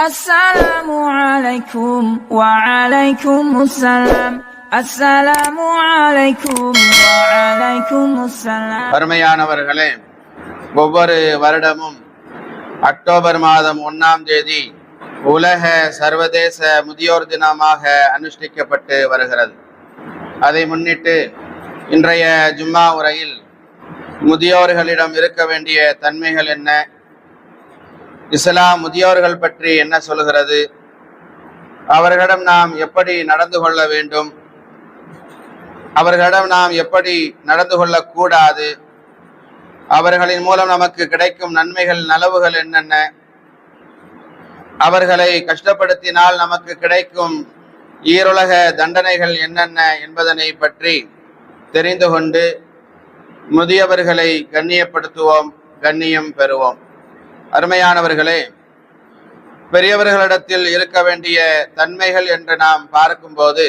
அஸ்ஸலாமு அலைக்கும் வஅலைக்கும் அஸ்ஸலாம். அஸ்ஸலாமு அலைக்கும் வஅலைக்கும் அஸ்ஸலாம். அருமையானவர்களே, ஒவ்வொரு வருடமும் அக்டோபர் மாதம் 1ஆம் தேதி உலக சர்வதேச முதியோர் தினமாக அனுஷ்டிக்கப்பட்டு வருகிறது. அதை முன்னிட்டு இன்றைய ஜும்மா உரையில் முதியோர்களிடம் இருக்க வேண்டிய தன்மைகள் என்ன, இஸ்லாம் முதியோர்கள் பற்றி என்ன சொல்கிறது, அவர்களிடம் நாம் எப்படி நடந்து கொள்ள வேண்டும், அவர்களிடம் நாம் எப்படி நடந்து கொள்ளக்கூடாது, அவர்களின் மூலம் நமக்கு கிடைக்கும் நன்மைகள் நலவுகள் என்னென்ன, அவர்களை கஷ்டப்படுத்தினால் நமக்கு கிடைக்கும் ஈருலக தண்டனைகள் என்னென்ன என்பதனை பற்றி தெரிந்து கொண்டு முதியவர்களை கண்ணியப்படுத்துவோம், கண்ணியம் பெறுவோம். அருமையானவர்களே, பெரியவர்களிடத்தில் இருக்க வேண்டிய தன்மைகள் என்று நாம் பார்க்கும்போது,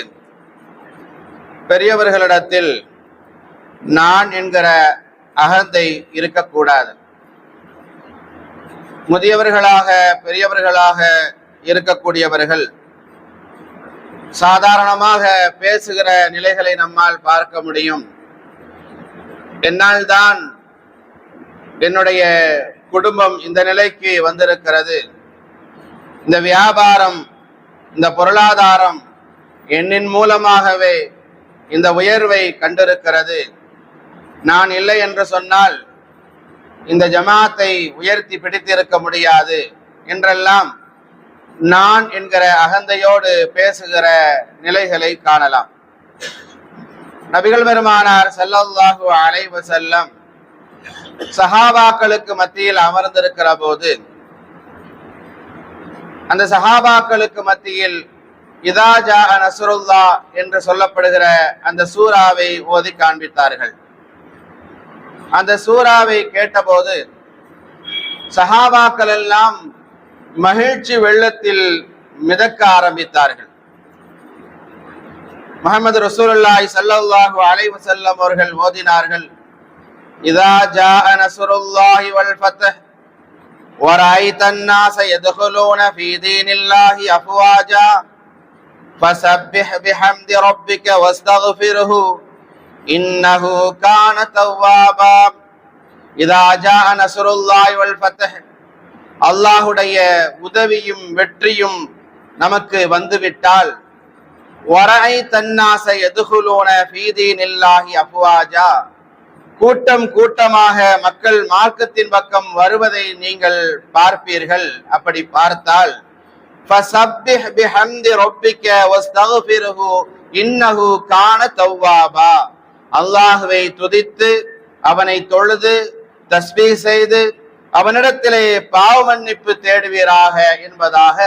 பெரியவர்களிடத்தில் நான் என்கிற அகந்தை இருக்கக்கூடாது. முதியவர்களாக பெரியவர்களாக இருக்கக்கூடியவர்கள் சாதாரணமாக பேசுகிற நிலைகளை நம்மால் பார்க்க முடியும். என்னால் தான் என்னுடைய குடும்பம் இந்த நிலைக்கு வந்திருக்கிறது, இந்த வியாபாரம், இந்த பொருளாதாரம் என்னின் மூலமாகவே இந்த உயர்வை கண்டிருக்கிறது, நான் இல்லை என்று சொன்னால் இந்த ஜமாத்தை உயர்த்தி பிடித்திருக்க முடியாது என்றெல்லாம் நான் என்கிற அகந்தையோடு பேசுகிற நிலைகளை காணலாம். நபிகள் பெருமானார் ஸல்லல்லாஹு அலைஹி வஸல்லம் சஹாபாக்களுக்கு மத்தியில் அமர்ந்திருக்கிற போது, அந்த சஹாபாக்களுக்கு மத்தியில் இதா ஜாஅ நஸ்ருல்லாஹ் என்று சொல்லப்படுகிற அந்த சூராவை ஓதி காண்பித்தார்கள். அந்த சூராவை கேட்டபோது சஹாபாக்கள் எல்லாம் மகிழ்ச்சி வெள்ளத்தில் மிதக்க ஆரம்பித்தார்கள். முஹம்மது ரசூலுல்லாஹி ஸல்லல்லாஹு அலைஹி வஸல்லம் அவர்கள் ஓதினார்கள், இதா ஜாஅ நஸ்ருல்லாஹி வல் ஃபத்ஹ் வரைத الناس يدخلون في دين الله أفواجا فسبح بحمد ربك واستغفره إنه كان توابا. இதா ஜாஅ நஸ்ருல்லாஹி வல் ஃபத்ஹ், அல்லாஹ்வுடைய உதவியும் வெற்றியும் நமக்கு வந்துவிட்டால், வரைத الناس يدخلون في دين الله أفواجا, கூட்டம் கூட்டமாக மக்கள் மார்க்கத்தின் பக்கம் வருவதை நீங்கள் பார்ப்பீர்கள். அப்படி பார்த்தால் فسبح بحمد ربك واستغفره إنه كان توابا, அல்லாஹ்வை துதித்து அவனை தொழுது தஸ்பீஹ் செய்து அவனிடத்திலே பாவ மன்னிப்பு தேடுவீராக என்பதாக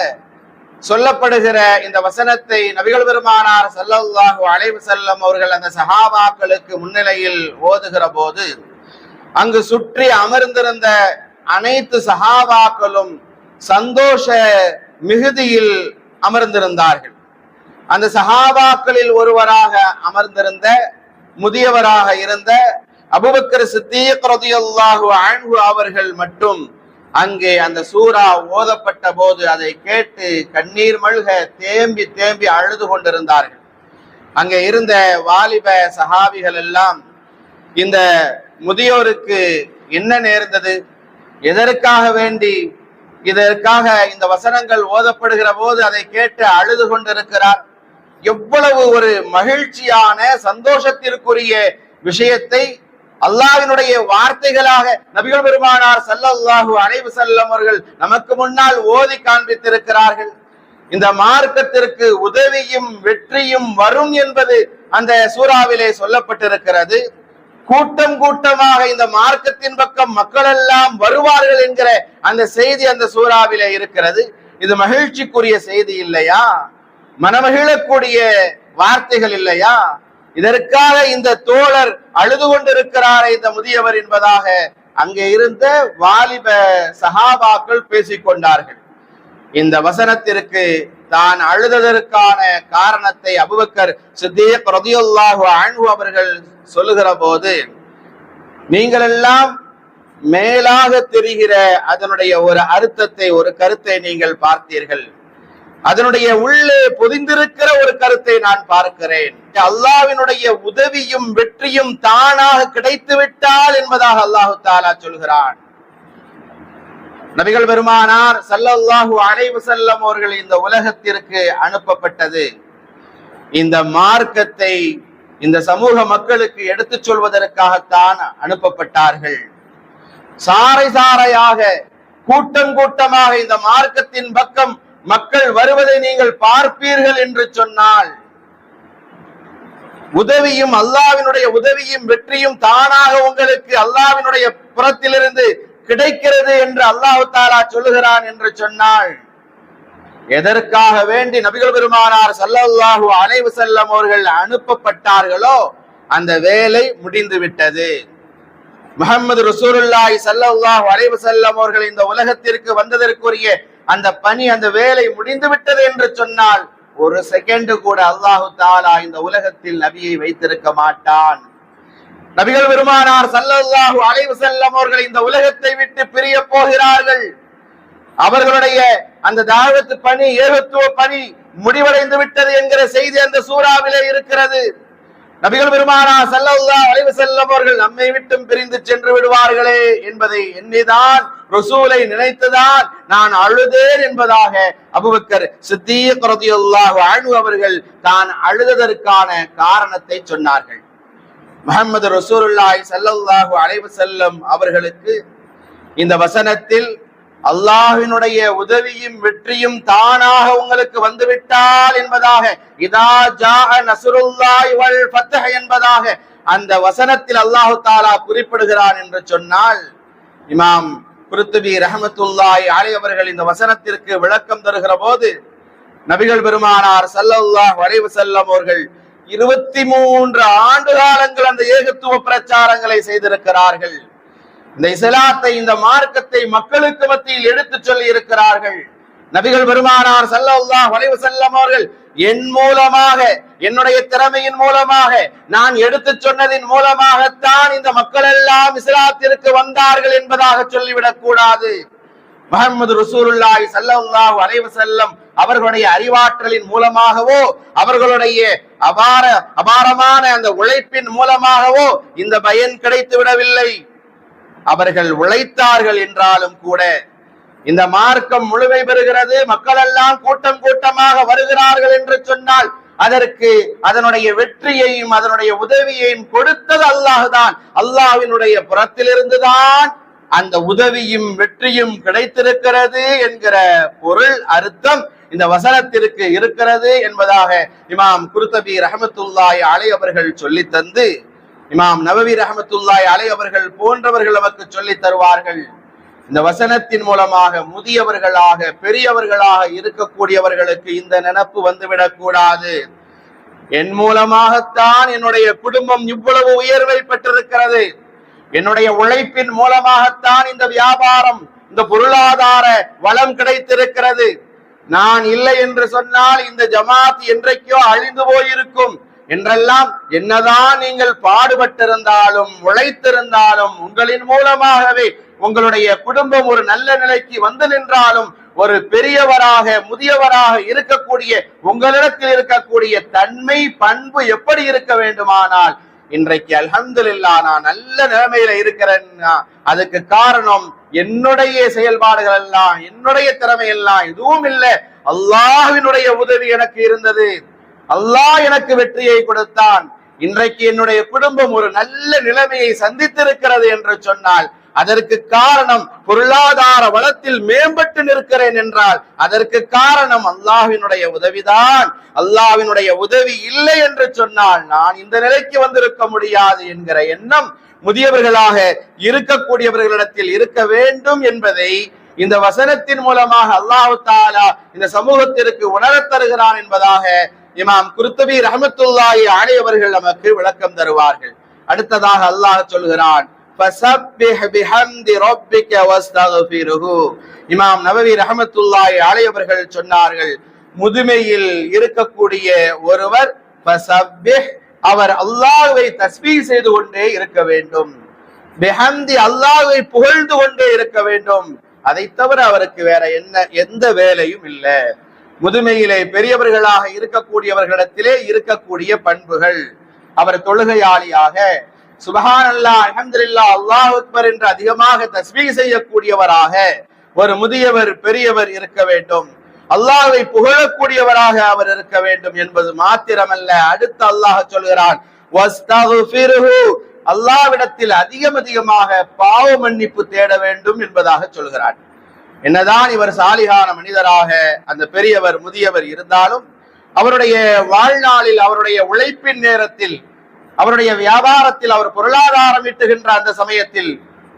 சொல்லப்படுகிற இந்த வசனத்தை நபிகள் பெருமானார் ஸல்லல்லாஹு அலைஹி வஸல்லம் அவர்கள் அந்த சஹாபாக்களுக்கு முன்னிலையில் ஓதுகிற போது, அங்கு சுற்றி அமர்ந்திருந்த அனைத்து சஹாபாக்களும் சந்தோஷ மிகுதியில் அமர்ந்திருந்தார்கள். அந்த சஹாபாக்களில் ஒருவராக அமர்ந்திருந்த முதியவராக இருந்த அபூபக்கர் சித்தீக் ரலியல்லாஹு அன்ஹு அவர்கள் மட்டும் அங்கே அந்த சூரா ஓதப்பட்ட போது அதை கேட்டு கண்ணீர் மல்க தேம்பி தேம்பி அழுது கொண்டிருந்தார்கள். அங்கே இருந்த வாலிப சஹாபிகள் எல்லாம் இந்த முதியோருக்கு என்ன நேர்ந்தது, எதற்காக வேண்டி இதற்காக இந்த வசனங்கள் ஓதப்படுகிற போது அதை கேட்டு அழுது கொண்டிருக்கிறார், எவ்வளவு ஒரு மகிழ்ச்சியான சந்தோஷத்திற்குரிய விஷயத்தை அல்லாஹ்வினுடைய வார்த்தைகளாக நபிகள் பெருமானார் ஸல்லல்லாஹு அலைஹி வஸல்லம் அவர்கள் நமக்கு முன்னால் ஓதி காண்பித்திருக்கிறார்கள். இந்த மார்க்கத்திற்கு உதவியும் வெற்றியும் வரும் என்பது அந்த சூறாவிலே சொல்லப்பட்டிருக்கிறது. கூட்டம் கூட்டமாக இந்த மார்க்கத்தின் பக்கம் மக்கள் எல்லாம் வருவார்கள் என்கிற அந்த செய்தி அந்த சூறாவிலே இருக்கிறது. இது மகிழ்ச்சிக்குரிய செய்தி இல்லையா? மனமகிழக்கூடிய வார்த்தைகள் இல்லையா? இதற்காக இந்த தோழர் அழுது கொண்டிருக்கிறாரே இந்த முதியவர் என்பதாக அங்கே இருந்த வாலிப சஹாபாக்கள் பேசிக்கொண்டார்கள். இந்த வசனத்திற்கு தான் அழுததற்கான காரணத்தை அபூபக்கர் சித்தீக் ரலியல்லாஹு அன்ஹு அவர்கள் சொல்லுகிற போது, நீங்கள் எல்லாம் மேலாக தெரிகிற அதனுடைய ஒரு அர்த்தத்தை, ஒரு கருத்தை நீங்கள் பார்த்தீர்கள். அதனுடைய உள்ளே பொதிந்திருக்கிற ஒரு கருத்தை நான் பார்க்கிறேன். அல்லாஹ்வினுடைய உதவியும் வெற்றியும் தானாக கிடைத்து விட்டால் என்பதாக அல்லாஹு தஆலா சொல்கிறான். நபிகள் பெருமானார் ஸல்லல்லாஹு அலைஹி வஸல்லம் அவர்கள் இந்த உலகத்திற்கு அனுப்பப்பட்டது இந்த மார்க்கத்தை இந்த சமூக மக்களுக்கு எடுத்துச் சொல்வதற்காகத்தான் அனுப்பப்பட்டார்கள். சாறை சாறையாக, கூட்டம் கூட்டமாக இந்த மார்க்கத்தின் பக்கம் மக்கள் வருவதை நீங்கள் பார்ப்பீர்கள் என்று சொன்னால், உதவியும் அல்லாஹ்வினுடைய உதவியும் வெற்றியும் தானாக உங்களுக்கு அல்லாஹ்வினுடைய புறத்திலிருந்து கிடைக்கிறது என்று அல்லாஹ் தஆலா சொல்லுகிறான் என்று சொன்னால், எதற்காக வேண்டி நபிகள் பெருமானார் ஸல்லல்லாஹு அலைஹி வஸல்லம் அவர்கள் அனுப்பப்பட்டார்களோ அந்த வேலை முடிந்து விட்டது. முஹம்மது ரசூலுல்லாஹி ஸல்லல்லாஹு அலைஹி வஸல்லம் அவர்கள் இந்த உலகத்திற்கு வந்ததற்குரிய அந்த பணி, அந்த வேலை முடிந்து விட்டது என்று சொன்னால், ஒரு செகண்ட் கூட அல்லாஹு தஆலா இந்த உலகத்தில் நபியை வைத்திருக்க மாட்டான். நபிகள் பெருமானார் ஸல்லல்லாஹு அலைஹி வஸல்லம் அவர்கள் இந்த உலகத்தை விட்டு பிரிய போகிறார்கள். அவர்களுடைய அந்த தாவத் பணி, ஏகத்துவ பணி முடிவடைந்து விட்டது என்கிற செய்தி அந்த சூறாவிலே இருக்கிறது. நபிகள் பெருமானார் ஸல்லல்லாஹு அலைஹி வஸல்லம் அவர்கள் நம்மை விட்டும் பிரிந்து சென்று விடுவார்களே என்பதை எண்ணிதான், ரசூலை நினைத்துதான் நான் அழுதேன் என்பதாக அபூபக்கர் சித்தீக் ரலியல்லாஹு அன்ஹு அவர்கள் தான் அழுததற்கான காரணத்தை சொன்னார்கள். முஹம்மது ரசூலுல்லாஹி ஸல்லல்லாஹு அலைஹி வஸல்லம் அவர்களுக்கு இந்த வசனத்தில் அல்லாஹ்வினுடைய உதவியும் வெற்றியும் தானாக உங்களுக்கு வந்துவிட்டால் என்பதாக, இதா ஜாஅ நஸ்ருல்லாஹி வல் ஃபத்ஹ் என்பதாக அந்த வசனத்தில் அல்லாஹ் தஆலா குறிப்பிடுகிறான் என்று சொன்னால், இமாம் குர்துபி ரஹ்மத்துல்லாஹி அலைஹி அவர்கள் இந்த வசனத்திற்கு விளக்கம் தருகிற போது, நபிகள் பெருமானார் ஸல்லல்லாஹு அலைஹி வஸல்லம் அவர்கள் 23 ஆண்டு காலங்கள் அந்த ஏகத்துவ பிரச்சாரங்களை செய்திருக்கிறார்கள். இந்த இஸ்லாத்தை, இந்த மார்க்கத்தை மக்களுக்கு மத்தியில் எடுத்து சொல்லி இருக்கிறார்கள். நபிகள் பெருமானார் ஸல்லல்லாஹு அலைஹி வஸல்லம் அவர்கள் என் மூலமாக, என்னுடைய திறமையின் மூலமாக, நான் எடுத்து சொன்னதின் மூலமாகத்தான் இந்த மக்கள் எல்லாம் இஸ்லாத்திற்கு வந்தார்கள் என்பதாக சொல்லிவிடக் கூடாது. முஹம்மது ரசூலுல்லாஹி ஸல்லல்லாஹு அலைஹி வஸல்லம் அவர்களுடைய அறிவாற்றலின் மூலமாகவோ, அவர்களுடைய அபாரமான அந்த உழைப்பின் மூலமாகவோ இந்த பயன் கிடைத்து விடவில்லை. அவர்கள் உழைத்தார்கள் என்றாலும் கூட இந்த மார்க்கம் முழுமை பெறுகிறது, மக்கள் எல்லாம் கூட்டம் கூட்டமாக வருகிறார்கள் என்று சொன்னால், அதற்கு அதனுடைய வெற்றியையும் அதனுடைய உதவியையும் கொடுத்தது அல்லாஹ்தான். அல்லாஹ்வினுடைய புறத்திலிருந்துதான் அந்த உதவியும் வெற்றியும் கிடைத்திருக்கிறது என்கிற பொருள், அர்த்தம் இந்த வசனத்திற்கு இருக்கிறது என்பதாக இமாம் குர்துபி ரஹ்மத்துல்லாஹி அலைஹி அவர்கள் சொல்லி தந்து, இமாம் நவவி ரஹ்மத்துல்லாஹி அலைஹி அவர்கள் போன்றவர்கள் நமக்கு சொல்லி தருவார்கள். இந்த வசனத்தின் மூலமாக முதியவர்களாக, பெரியவர்களாக இருக்கக்கூடியவர்களுக்கு இந்த நினைப்பு வந்துவிடக் கூடாது. என் மூலமாகத்தான் என்னுடைய குடும்பம் இவ்வளவு உயர்வை பெற்றிருக்கிறது, என்னுடைய உழைப்பின் மூலமாகத்தான் இந்த வியாபாரம், இந்த பொருளாதார வளம் கிடைத்திருக்கிறது. நான் இல்லை என்று சொன்னால் இந்த ஜமாத் என்றைக்கோ அழிந்து போயிருக்கும் என்றெல்லாம் என்னதான் நீங்கள் பாடுபட்டிருந்தாலும் உழைத்திருந்தாலும், உங்களின் மூலமாகவே உங்களுடைய குடும்பம் ஒரு நல்ல நிலைக்கு வந்து நின்றாலும், ஒரு பெரியவராக முதியவராக இருக்கக்கூடிய உங்களிடத்தில் இருக்கக்கூடிய தன்மை பண்பு எப்படி இருக்க வேண்டுமானால், இன்றைக்கு அல்ஹம்துலில்லாஹ் நான் நல்ல நிலைமையில இருக்கிறேன், அதுக்கு காரணம் என்னுடைய செயல்பாடுகள் எல்லாம், என்னுடைய திறமை எல்லாம் எதுவும் இல்லை, அல்லாஹ்வினுடைய உதவி எனக்கு இருந்தது, அல்லாஹ் எனக்கு வெற்றியை கொடுத்தான், இன்றைக்கு என்னுடைய குடும்பம் ஒரு நல்ல நிலைமையை சந்தித்திருக்கிறது என்று சொன்னால், அதற்கு காரணம் பொருளாதார வளத்தில் மேம்பட்டு நிற்கிறேன் என்றால் அதற்கு காரணம் அல்லாஹ்வினுடைய உதவிதான். அல்லாஹ்வினுடைய உதவி இல்லை என்று சொன்னால் நான் இந்த நிலைக்கு வந்திருக்க முடியாது என்கிற எண்ணம் முதியவர்களாக இருக்கக்கூடியவர்களிடத்தில் இருக்க வேண்டும் என்பதை இந்த வசனத்தின் மூலமாக அல்லாஹ் தஆலா இந்த சமூகத்திற்கு உணரத் தருகிறான் என்பதாக இமாம் குர்துபி ரஹ்மத்துல்லாஹி அலைஹி அவர்கள் நமக்கு விளக்கம் தருவார்கள். அடுத்ததாக அல்லாஹ் சொல்கிறான், ஃபஸப்பிஹ் பிஹம்தி ரப்பிக வஸ்தக்ஃபிருஹு. இமாம் நவவி ரஹ்மத்துல்லாஹி அலைஹி அவர்கள் சொன்னார்கள், முதுமையில் இருக்கக்கூடிய ஒருவர் ஃபஸப்பிஹ், அவர் அல்லாஹ்வை தஸ்பீஹ் செய்து கொண்டே இருக்க வேண்டும். பிஹம்தி அல்லாஹ்வை புகழ்ந்து கொண்டே இருக்க வேண்டும். அதை தவிர அவருக்கு வேற எந்த வேலையும் இல்லை. முதுமையிலே பெரியவர்களாக இருக்கக்கூடியவர்களிடத்திலே இருக்கக்கூடிய பண்புகள், அவர் தொழுகையாளியாக சுப்ஹானல்லாஹ் அல்ஹம்துலில்லாஹ் அல்லாஹு அக்பர் என்று அதிகமாக தஸ்பீஹ் செய்யக்கூடியவராக ஒரு முதியவர் பெரியவர் இருக்க வேண்டும். அல்லாஹ்வை புகழக்கூடியவராக அவர் இருக்க வேண்டும் என்பது மாத்திரமல்ல, அடுத்து அல்லாஹ் சொல்கிறான் வஸ்தக்ஃபிருஹு, அல்லாஹ்விடத்தில் அதிகமாக பாவ மன்னிப்பு தேட வேண்டும் என்பதாக சொல்கிறான். என்னதான் இவர் சாலிகான மனிதராக அந்த பெரியவர் முதியவர் இருந்தாலும் அவருடைய வாழ்நாளில் அவருடைய உழைப்பின் நேரத்தில் அவருடைய வியாபாரத்தில் அவர் பொருளாதாரம் ஈட்டுகின்ற அந்த சமயத்தில்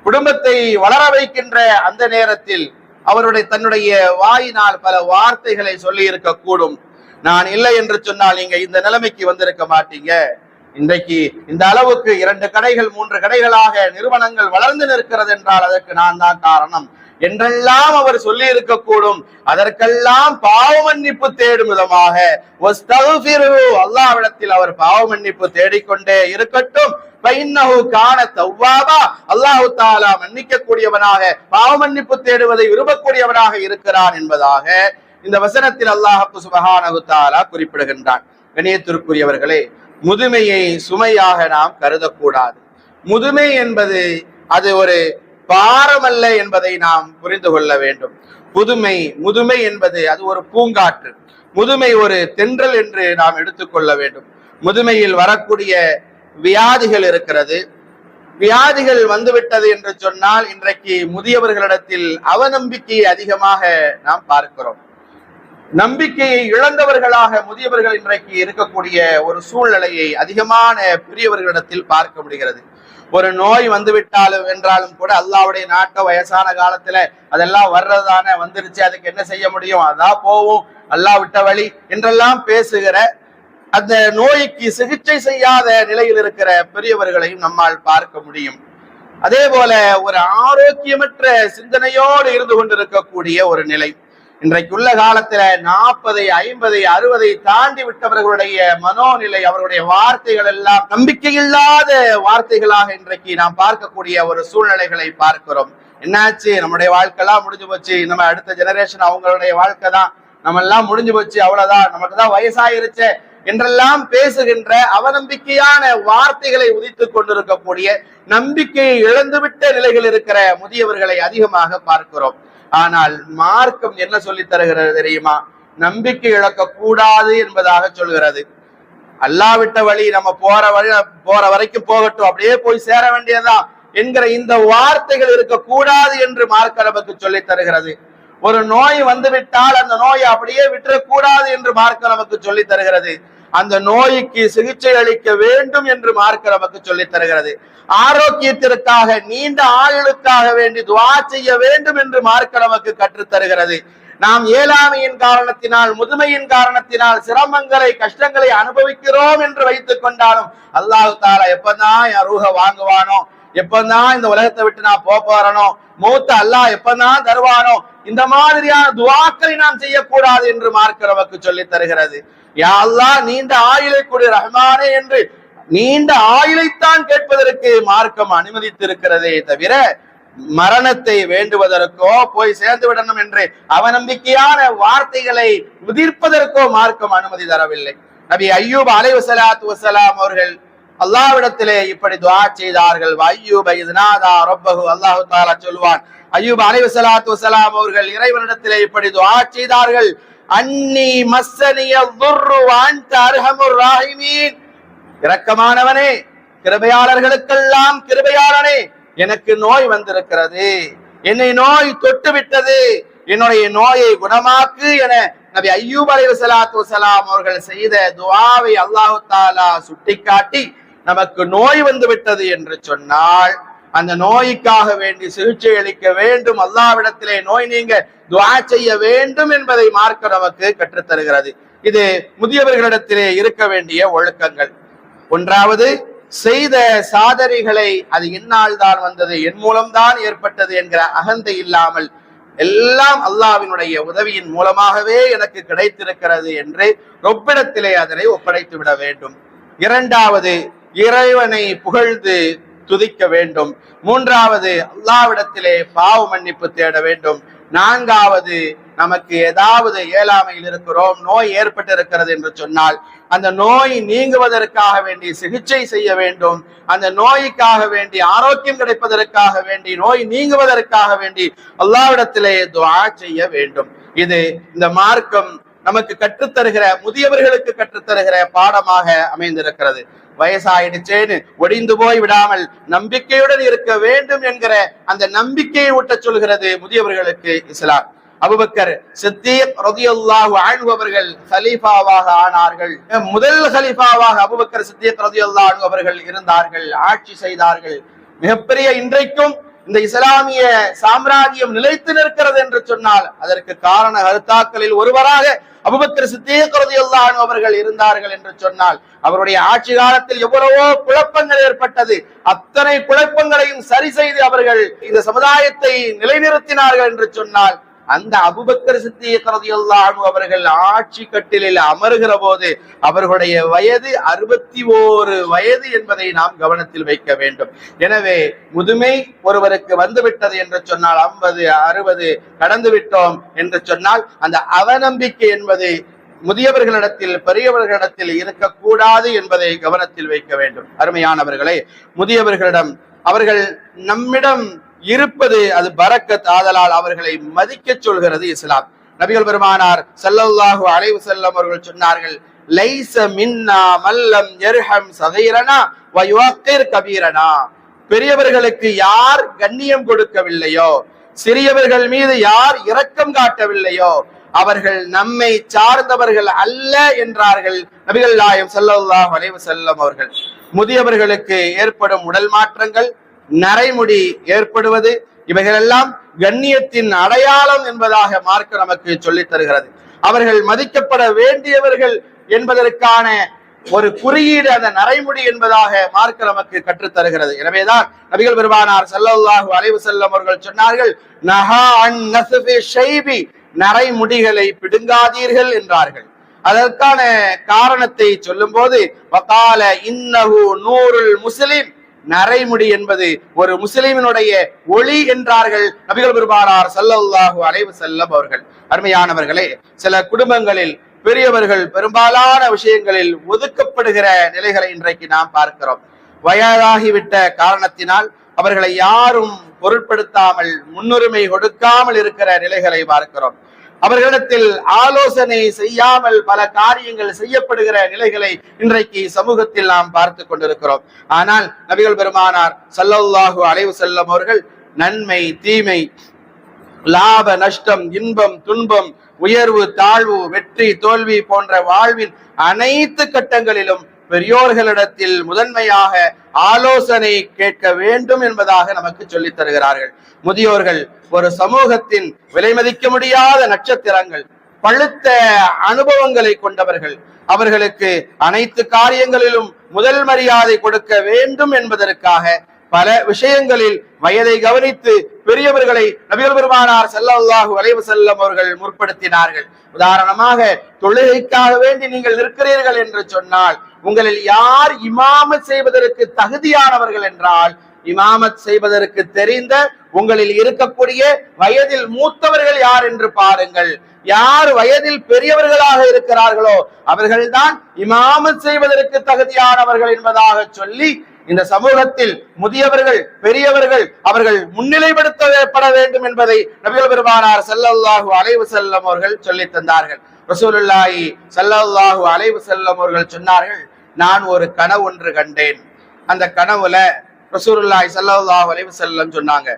குடும்பத்தை வளர வைக்கின்ற அந்த நேரத்தில் தன்னுடைய வாயினால் பல வார்த்தைகளை சொல்லி இருக்க கூடும். நான் இல்லை என்று சொன்னால் நீங்க இந்த நிலைமைக்கு வந்திருக்க மாட்டீங்க. இன்றைக்கு இந்த அளவுக்கு 2 கடைகள் 3 கடைகளாக நிறுவனங்கள் வளர்ந்து நிற்கிறது என்றால் அதற்கு நான் தான் காரணம் என்றெல்லாம் அவர் சொல்லி இருக்கக்கூடும். அதற்கெல்லாம் பாவ மன்னிப்பு தேடும் விதமாக அல்லாஹ்விடத்தில் அவர் பாவ மன்னிப்பு தேடிக்கொண்டே இருக்கட்டும். அல்லாஹு தஆலா மன்னிக்க கூடியவனாக பாவ மன்னிப்பு தேடுவதை விரும்பக்கூடியவனாக இருக்கிறான் என்பதாக இந்த வசனத்தில் அல்லாஹ் சுப்ஹானஹு வ தஆலா குறிப்பிடுகின்றான். கண்ணியத்திற்குரியவர்களே, முதுமையை சுமையாக நாம் கருதக்கூடாது. முதுமை என்பது அது ஒரு பாரமல்ல என்பதை நாம் புரிந்து கொள்ள வேண்டும். முதுமை என்பது அது ஒரு பூங்காற்று, முதுமை ஒரு தென்றல் என்று நாம் எடுத்துக்கொள்ள வேண்டும். முதுமையில் வரக்கூடிய வியாதிகள் இருக்கிறது. வியாதிகள் வந்துவிட்டது என்று சொன்னால் இன்றைக்கு முதியவர்களிடத்தில் அவநம்பிக்கையை அதிகமாக நாம் பார்க்கிறோம். நம்பிக்கையை இழந்தவர்களாக முதியவர்கள் இன்றைக்கு இருக்கக்கூடிய ஒரு சூழ்நிலையை அதிகமான பெரியவர்களிடத்தில் பார்க்க முடிகிறது. ஒரு நோய் வந்துவிட்டாலும் என்றாலும் கூட அல்லாஹ்வுடைய நாட்ட வயசான காலத்துல அதெல்லாம் வர்றதானே, வந்துருச்சு, அதுக்கு என்ன செய்ய முடியும், அதான் போவும், அல்லாஹ் விட்ட வழி என்றெல்லாம் பேசுகிற அந்த நோய்க்கு சிகிச்சை செய்யாத நிலையில் இருக்கிற பெரியவர்களையும் நம்மால் பார்க்க முடியும். அதே போல ஒரு ஆரோக்கியமற்ற சிந்தனையோடு இருந்து கொண்டிருக்கக்கூடிய ஒரு நிலை இன்றைக்குள்ள காலத்துல 40, 50, 60 தாண்டி விட்டவர்களுடைய மனோநிலை, அவருடைய வார்த்தைகள் எல்லாம் நம்பிக்கையில்லாத வார்த்தைகளாக இன்றைக்கு நாம் பார்க்கக்கூடிய ஒரு சூழ்நிலைகளை பார்க்கிறோம். என்னாச்சு, நம்முடைய வாழ்க்கைலாம் முடிஞ்சு போச்சு, நம்ம அடுத்த ஜெனரேஷன் அவங்களுடைய வாழ்க்கை தான், நம்ம எல்லாம் முடிஞ்சு போச்சு, அவ்வளவுதான், நமக்கு தான் வயசாயிருச்சு என்றெல்லாம் பேசுகின்ற அவநம்பிக்கையான வார்த்தைகளை உதித்துக் கொண்டிருக்கக்கூடிய நம்பிக்கையை இழந்துவிட்ட நிலைகள் இருக்கிற முதியவர்களை அதிகமாக பார்க்கிறோம். ஆனால் மார்க்கம் என்ன சொல்லி தருகிறது தெரியுமா? நம்பிக்கை இழக்க கூடாது என்பதாக சொல்கிறது. அல்லாஹ் விட்ட வழி, நம்ம போற வரைக்கும் போகட்டும், அப்படியே போய் சேர வேண்டியதுதான் என்கிற இந்த வார்த்தைகள் இருக்கக்கூடாது என்று மார்க்கம் நமக்கு சொல்லி தருகிறது. ஒரு நோய் வந்துவிட்டால் அந்த நோயை அப்படியே விட்டுறக்கூடாது என்று மார்க்கம் நமக்கு சொல்லி தருகிறது. அந்த நோய்க்கு சிகிச்சை அளிக்க வேண்டும் என்று மார்க்கம் நமக்கு சொல்லி தருகிறது. ஆரோக்கியத்திற்காக நீண்ட ஆயுளுக்காக வேண்டி துஆ செய்ய வேண்டும் என்று மார்க்கம் நமக்கு கற்றுத் தருகிறது. நாம் இயலாமையின் காரணத்தினால் முதுமையின் காரணத்தினால் சிரமங்களை கஷ்டங்களை அனுபவிக்கிறோம் என்று வைத்துக் கொண்டாலும் அல்லாஹ் தஆலா எப்பதான் என் ரூஹ வாங்குவானோ, எப்பதான் இந்த உலகத்தை விட்டு நான் போறனோ, மௌத்த அல்லாஹ் எப்பதான் தருவானோ, இந்த மாதிரியான துஆக்களை நாம் செய்யக்கூடாது என்று மார்க்கம் நமக்கு சொல்லி தருகிறது. யா அல்லாஹ் நீண்ட ஆயுளை கொடு ரஹ்மானே என்று நீண்ட ஆயுளைத்தான் கேட்பதற்கு மார்க்கம் அனுமதித்திருக்கிறதே தவிர மரணத்தை வேண்டுவதற்கோ போய் சேர்ந்து விடணும் என்று அவநம்பிக்கையான வார்த்தைகளை உதிர்ப்பதற்கோ மார்க்கம் அனுமதி தரவில்லை. நபி அய்யூப் அலைஹிஸ்ஸலாத்து வஸ்ஸலாம் அவர்கள் அல்லாஹ்விடத்திலே இப்படி துஆ செய்தார்கள். அய்யூப இஸ்னாதா ரப்பஹு, அல்லாஹ் தஆலா சொல்வான், அய்யூப் அலைஹிஸ்ஸலாத்து வஸ்ஸலாம் அவர்கள் இறைவனிடத்திலே இப்படி துஆ செய்தார்கள். அன்னி மஸ்ஸனிய துர்ரு வ அன்த அர்ஹமுர் ராஹிமீன், இரக்கமானவனே, கிருபையாளர்களுக்கெல்லாம் கிருபையாளனே, எனக்கு நோய் வந்திருக்கிறது, என்னை நோய் தொட்டு விட்டது, என்னுடைய நோயை குணமாக்கு என நபி அய்யூப் அலைஹிஸ்ஸலாத்து வஸ்ஸலாம் அவர்கள் செய்த துஆவை அல்லாஹ் தஆலா சுட்டிக்காட்டி நமக்கு நோய் வந்து விட்டது என்று சொன்னால் அந்த நோய்க்காக வேண்டி சிகிச்சை அளிக்க வேண்டும், அல்லாஹ்விடத்திலே நோய் நீங்க துஆ செய்ய வேண்டும் என்பதை மார்க்கம் நமக்கு கற்றுத் தருகிறது. இது முதியவர்களிடத்திலே இருக்க வேண்டிய ஒழுக்கங்கள். ஒன்றாவது, செய்த சாதனைகளை அது என்னால் தான் வந்தது, என் மூலம்தான் ஏற்பட்டது என்கிற அகந்தை இல்லாமல் எல்லாம் அல்லாஹ்வினுடைய உதவியின் மூலமாகவே எனக்கு கிடைத்திருக்கிறது என்று ரொப்பிடத்திலே அதனை ஒப்படைத்து விட வேண்டும். இரண்டாவது, இறைவனை புகழ்ந்து துதிக்க வேண்டும். மூன்றாவது, அல்லாஹ்விடத்திலே பாவ மன்னிப்பு தேட வேண்டும். நான்காவது, நமக்கு ஏதாவது இயலாமையில் இருக்கிறோம், நோய் ஏற்பட்டு இருக்கிறது என்று சொன்னால் அந்த நோய் நீங்குவதற்காக வேண்டி சிகிச்சை செய்ய வேண்டும். அந்த நோய்க்காக வேண்டி ஆரோக்கியம் கிடைப்பதற்காக வேண்டி நோய் நீங்குவதற்காக வேண்டி அல்லாஹ்விடத்திலே துஆ செய்ய வேண்டும். இது இந்த மார்க்கம் நமக்கு கற்றுத்தருகிற, முதியவர்களுக்கு கற்றுத்தருகிற பாடமாக அமைந்திருக்கிறது. வயசாயிடுச்சேன்னு ஒடிந்து போய் விடாமல் நம்பிக்கையுடன் இருக்க வேண்டும் என்கிற அந்த நம்பிக்கையை ஊட்ட சொல்கிறது முதியவர்களுக்கு இஸ்லாம். அபூபக்கர் சித்தீக் ரலியல்லாஹு அன்ஹு அவர்கள் கலீஃபாவாக ஆனார்கள். முதல் கலீஃபாவாக அபூபக்கர் சித்தீக் ரலியல்லாஹு அன்ஹு அவர்கள் இருந்தார்கள், ஆட்சி செய்தார்கள். மிகப்பெரிய, இன்றைக்கும் இந்த இஸ்லாமிய சாம்ராஜ்யம் நிலைத்து நிற்கிறது என்று சொன்னால் அதற்கு காரண கர்த்தாக்களில் ஒருவராக அபூபக்கர் சித்தீக் ரலியல்லாஹு அன்ஹு அவர்கள் இருந்தார்கள் என்று சொன்னால் அவருடைய ஆட்சி காலத்தில் எவ்வளவோ குழப்பங்கள் ஏற்பட்டது. அத்தனை குழப்பங்களையும் சரி செய்து அவர்கள் இந்த சமுதாயத்தை நிலைநிறுத்தினார்கள் என்று சொன்னால் அந்த அபூபக்கர் சித்தீக் ரலியல்லாஹு அன்ஹு அவர்கள் ஆட்சி கட்டிலில் அமருகிற போது அவர்களுடைய வயது 61 வயது என்பதை நாம் கவனத்தில் வைக்க வேண்டும். எனவே முதுமை ஒருவருக்கு வந்துவிட்டது என்று சொன்னால் 50, 60 கடந்து விட்டோம் என்று சொன்னால் அந்த அவநம்பிக்கை என்பது முதியவர்களிடத்தில், பெரியவர்களிடத்தில் இருக்கக்கூடாது என்பதை கவனத்தில் வைக்க வேண்டும். அருமையானவர்களே, முதியவர்களிடம் அவர்கள் நம்மிடம் இருப்பது அது பரக்கத், ஆதலால் அவர்களை மதிக்க சொல்கிறது இஸ்லாம். நபிகள் பெருமானார் ஸல்லல்லாஹு அலைஹி வஸல்லம் அவர்கள் சொன்னார்கள், லைஸ மின்னா மல்லம் யர்ஹம் ஸகீரனா வ யுவக்கிர் கபீரனா. பெரியவர்களுக்கு யார் கண்ணியம் கொடுக்கவில்லையோ, சிறியவர்கள் மீது யார் இரக்கம் காட்டவில்லையோ அவர்கள் நம்மை சார்ந்தவர்கள் அல்ல என்றார்கள் நபிகள் நாயகம் ஸல்லல்லாஹு அலைஹி வஸல்லம் அவர்கள். முதியவர்களுக்கு ஏற்படும் உடல் மாற்றங்கள், நரைமுடி ஏற்படுவது, இவைகளெல்லாம் கண்ணியத்தின் அடையாளம் என்பதாக மார்க்க நமக்கு சொல்லித் தருகிறது. அவர்கள் மதிக்கப்பட வேண்டியவர்கள் என்பதற்கான ஒரு குறியீடு அந்த நரைமுடி என்பதாக மார்க்க நமக்கு கற்றுத் தருகிறது. எனவேதான் நபிகள் பெருமானார் ஸல்லல்லாஹு அலைஹி வஸல்லம் அவர்கள் சொன்னார்கள், நஹா அன் நஸ்ஃபி ஷைபி, நரைமுடிகளை பிடுங்காதீர்கள் என்றார்கள். அதற்கான காரணத்தை சொல்லும் போது வகால இன்னஹு நூருல் முஸ்லிம், நரைமுடி என்பது ஒரு முஸ்லிமினுடைய ஒளி என்றார்கள் நபிகள் பெருமானார் ஸல்லல்லாஹு அலைஹி வஸல்லம் அவர்கள். அருமையானவர்களே, சில குடும்பங்களில் பெரியவர்கள் பெரும்பாலான விஷயங்களில் ஒதுக்கப்படுகிற நிலைகளை இன்றைக்கு நாம் பார்க்கிறோம். வயதாகிவிட்ட காரணத்தினால் அவர்களை யாரும் பொருட்படுத்தாமல், முன்னுரிமை கொடுக்காமல் இருக்கிற நிலைகளை பார்க்கிறோம். அவர்களிடத்தில் ஆலோசனை செய்யாமல் பல காரியங்கள் செய்யப்படுகிற நிலைகளை இன்றைக்கு சமூகத்தில் நாம் பார்த்து கொண்டிருக்கிறோம். ஆனால் நபிகள் பெருமானார் ஸல்லல்லாஹு அலைஹி வஸல்லம் அவர்கள் நன்மை, தீமை, லாப நஷ்டம், இன்பம், துன்பம், உயர்வு, தாழ்வு, வெற்றி, தோல்வி போன்ற வாழ்வின் அனைத்து கட்டங்களிலும் பெரியோர்களிடத்தில் முதன்மையாக ஆலோசனை கேட்க வேண்டும் என்பதாக நமக்கு சொல்லித் தருகிறார்கள். முதியோர்கள் ஒரு சமூகத்தின் விலை மதிக்க முடியாத நட்சத்திரங்கள், பழுத்த அனுபவங்களை கொண்டவர்கள். அவர்களுக்கு அனைத்து காரியங்களிலும் முதல் மரியாதை கொடுக்க வேண்டும் என்பதற்காக பல விஷயங்களில் வயதை கவனித்து பெரியவர்களை நபிகள் பெருமானார் ஸல்லல்லாஹு அலைஹி வஸல்லம் அவர்கள் முற்படுத்தினார்கள். உதாரணமாக, தொழுகைக்காக வேண்டி நீங்கள் நிற்கிறீர்கள் என்று சொன்னால் உங்களில் யார் இமாமத் செய்வதற்கு தகுதியானவர்கள் என்றால், இமாமத் செய்வதற்கு தெரிந்த உங்களில் இருக்கக்கூடிய வயதில் மூத்தவர்கள் யார் என்று பாருங்கள். யார் வயதில் பெரியவர்களாக இருக்கிறார்களோ அவர்கள்தான் இமாமத் செய்வதற்கு தகுதியானவர்கள் என்பதாக சொல்லி இந்த சமூகத்தில் முதியவர்கள், பெரியவர்கள் அவர்கள் முன்னிலைப்படுத்தப்பட வேண்டும் என்பதை நபிகள் பெருமானார் ஸல்லல்லாஹு அலைஹி வஸல்லம் அவர்கள் சொல்லி தந்தார்கள். ரசூலுல்லாஹி ஸல்லல்லாஹு அலைஹி வஸல்லம் அவர்கள் சொன்னார்கள், நான் ஒரு கனவு ஒன்று கண்டேன். அந்த கனவுல ரசூலுல்லாஹி ஸல்லல்லாஹு அலைஹி வஸல்லம் சொன்னாங்க,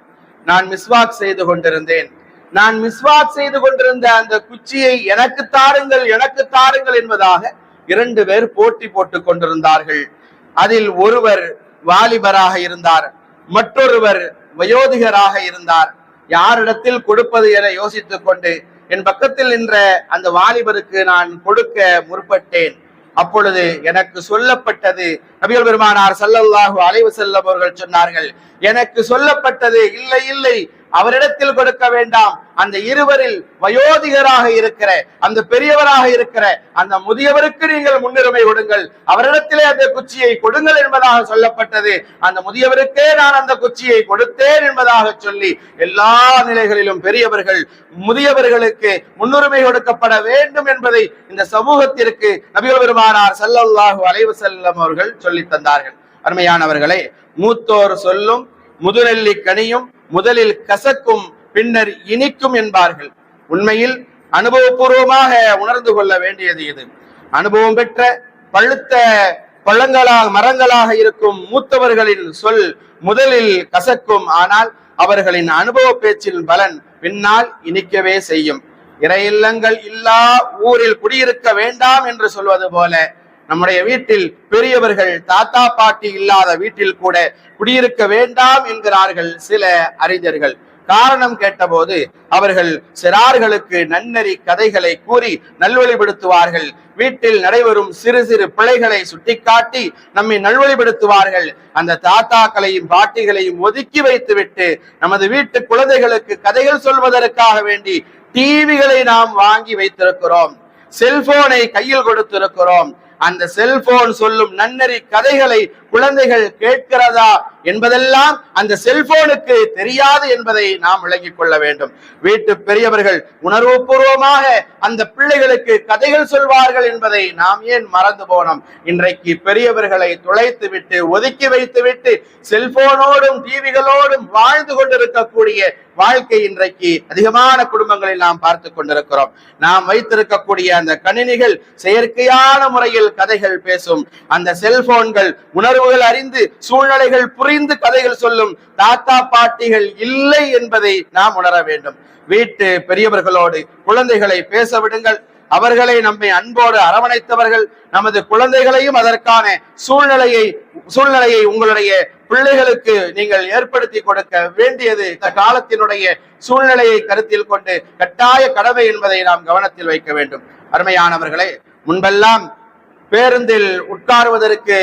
நான் மிஸ்வாக் செய்து கொண்டிருந்தேன். நான் மிஸ்வாக் செய்து கொண்டிருந்த அந்த குச்சியை எனக்கு தாருங்கள், எனக்கு தாருங்கள் என்பதாக 2 பேர் போட்டி போட்டுக் கொண்டிருந்தார்கள். அதில் ஒருவர் வாலிபராக இருந்தார், மற்றொருவர் வயோதிகராக இருந்தார். யாரிடத்தில் கொடுப்பது என யோசித்துக் கொண்டு என் பக்கத்தில் நின்ற அந்த வாலிபருக்கு நான் கொடுக்க முற்பட்டேன். அப்பொழுது எனக்கு சொல்லப்பட்டது, நபிகள் பெருமானார் ஸல்லல்லாஹு அலைஹி வஸல்லம் அவர்கள் சொன்னார்கள், எனக்கு சொல்லப்பட்டது, இல்லை இல்லை, அவரிடத்தில் கொடுக்க வேண்டாம், அந்த இருவரில் வயோதிகராக இருக்கிற அந்த பெரியவராக இருக்கிற அந்த முதியவருக்கு நீங்கள் முன்னுரிமை கொடுங்கள், அவரிடத்திலே அந்த குச்சியை கொடுங்கள் என்பதாக சொல்லப்பட்டது. அந்த முதியவருக்கே நான் அந்த குச்சியை கொடுத்தேன் என்பதாக சொல்லி எல்லா நிலைகளிலும் பெரியவர்கள் முதியவர்களுக்கு முன்னுரிமை கொடுக்கப்பட வேண்டும் என்பதை இந்த சமூகத்திற்கு நபிகள் பெருமானார் ஸல்லல்லாஹு அலைஹி வஸல்லம் அவர்கள் சொல்லி தந்தார்கள். அருமையானவர்களே, மூத்தோர் சொல்லும் முதுநெல்லி கனியும் முதலில் கசக்கும் பின்னர் இனிக்கும் என்பார்கள். உண்மையில் அனுபவபூர்வமாக உணர்ந்து கொள்ள வேண்டியது இது. அனுபவம் பெற்ற பழுத்த பழங்களாக மரங்களாக இருக்கும் மூத்தவர்களின் சொல் முதலில் கசக்கும், ஆனால் அவர்களின் அனுபவ பேச்சின் பலன் பின்னால் இனிக்கவே செய்யும். இறையில்லங்கள் இல்லா ஊரில் குடியிருக்க வேண்டாம் என்று சொல்வது போல நம்முடைய வீட்டில் பெரியவர்கள் தாத்தா பாட்டி இல்லாத வீட்டில் கூட குடியிருக்க வேண்டாம் என்கிறார்கள் சில அறிஞர்கள். காரணம் கேட்டபோது அவர்கள் சிறார்களுக்கு நன்னெறி கதைகளை கூறி நல்வழிப்படுத்துவார்கள். வீட்டில் நடைபெறும் சிறு சிறு பிழைகளை சுட்டிக்காட்டி நம்மை நல்வழிப்படுத்துவார்கள். அந்த தாத்தாக்களையும் பாட்டிகளையும் ஒதுக்கி வைத்துவிட்டு நமது வீட்டு குழந்தைகளுக்கு கதைகள் சொல்வதற்காக வேண்டி டிவிகளை நாம் வாங்கி வைத்திருக்கிறோம், செல்போனை கையில் கொடுத்திருக்கிறோம். அந்த செல்போன் சொல்லும் நன்னெறி கதைகளை குழந்தைகள் கேட்கிறதா என்பதெல்லாம் அந்த செல்போனுக்கு தெரியாது என்பதை நாம் விளங்கிக் கொள்ள வேண்டும். வீட்டு பெரியவர்கள் உணர்வு பூர்வமாக அந்த பிள்ளைகளுக்கு கதைகள் சொல்வார்கள் என்பதை நாம் ஏன் மறந்து போனோம்? இன்றைக்கு பெரியவர்களை துளைத்து விட்டு ஒதுக்கி வைத்து விட்டு செல்போனோடும் டிவிகளோடும் வாழ்ந்து கொண்டிருக்கக்கூடிய வாழ்க்கை இன்றைக்கு அதிகமான குடும்பங்களில் நாம் பார்த்து கொண்டிருக்கிறோம். நாம் வைத்திருக்கக்கூடிய அந்த கணினிகள் செயற்கையான முறையில் கதைகள் பேசும், அந்த செல்போன்கள் உணர்வுகள் அறிந்து சூழ்நிலைகள் புரிந்து கதைகள் சொல்லும் தாத்தா பாட்டிகள் இல்லை என்பதை நாம் உணர வேண்டும். வீட்டு பெரியவர்களோடு குழந்தைகளை பேச விடுங்கள். அவர்களை நம்மை அன்போடு அரவணைத்தவர்கள். நமது குழந்தைகளையும் அதற்கான சூழ்நிலையை உங்களுடைய பிள்ளைகளுக்கு நீங்கள் ஏற்படுத்தி கொடுக்க வேண்டியது இந்த காலத்தினுடைய சூழ்நிலையை கருத்தில் கொண்டு கட்டாய கடமை என்பதை நாம் கவனத்தில் வைக்க வேண்டும். அருமையானவர்களே, முன்பெல்லாம் பேருந்தில் உட்காருவதற்கு